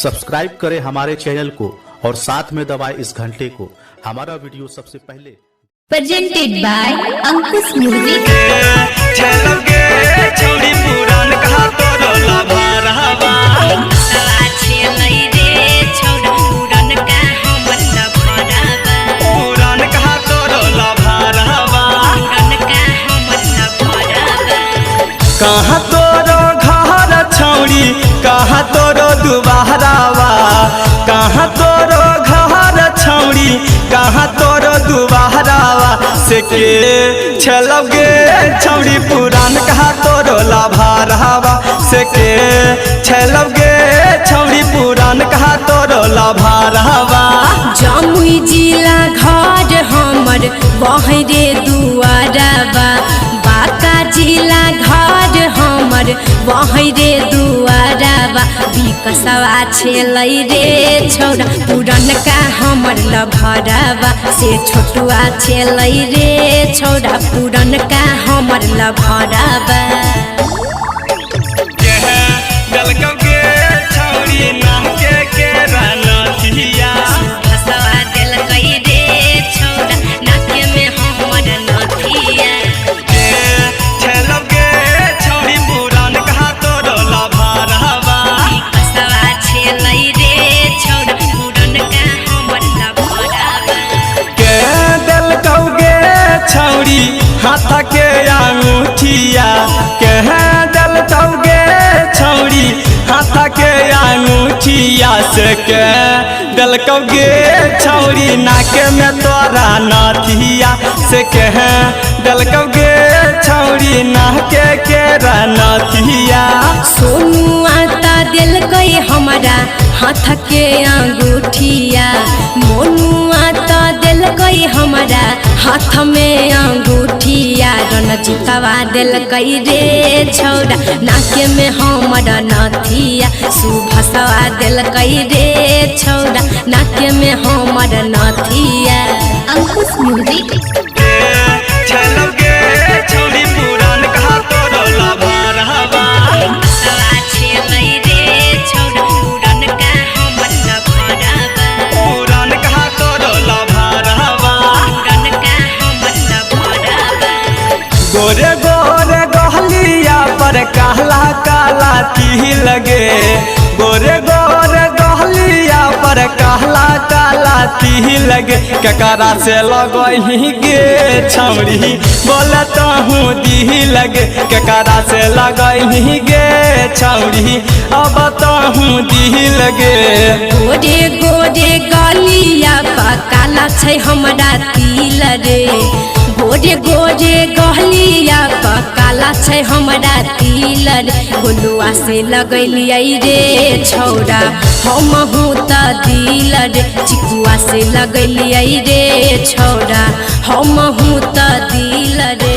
Subscribe करें हमारे channel को और साथ में दबाएं इस घंटे को। हमारा वीडियो सबसे पहले presented by Ankush Music। चलोगे छौड़ी पुरान कहा तोरो लभा रहबा पुरान कहा तोरो लभा रहबा कहाँ तोरो घर छौड़ी कहाँ तोरो दुबारावा कहाँ तोरो घर छौड़ी कहाँ तोरो दुबारावा से के छलोगे छौड़ी पुरान कहा तोरो लभा रहबा से के छलोगे छौड़ी पुरान कहा तोरो लभा रहबा जमुई जिला घर हमर बहरे दुआरबा बांका जिला घर हमर बहरे दुआरबा विकसवा छेलै रे छौड़ा पुरनका हमर लभरबा से छोटुआ छेलै रे छौड़ा पुरनका हमर लभरबा दलकोगे छौड़ी नाम के रनथिया छलोगे छौड़ी पुरान कहा तोरो लभा रहबा के दलकोगे छौड़ी हाथ के अंगूठिया के दलकोगे छौड़ी हाथ के अंगूठिया से के दलकोगे छौड़ी नाक में तोरा नथिया से के दलकोगे छौड़ी नाक के नथिया सोनुआ ता दिलकै हमरा हाथ के अंगूठिया मोनुआ ता दिलकै हमरा हाथ में अंगूठिया रणजीतवा दिलकै रे छौड़ा नाक में हमर नथिया सुभसवा दिलकै रे छौड़ा नाक में हमर नथिया। Ankush Music। छलोगे छौड़ी पुरान कहा तोरो लभा रहबा पुरान कहा तोरो लभा रहबा गोरे गोरे गहलिया पर काला काला तिल लगे गोरे गोरे गहलिया पर काला काला तिल लगे ककरा से लगही गे छौड़ी बोलत हूँ दी लगे ककरा से लगही गे छौड़ी अब तो हूँ दी लगे गोरे गोरे गलिया पा काला छै हमरा तिल रे गोरे गोरे गलिया पा काला छै हमरा तिल रे गोलुआ से लगैलियै रे छौड़ा हमहू त दिल रे चिकुआ से लगैलियै रे छौड़ा हमहू त दिल रे।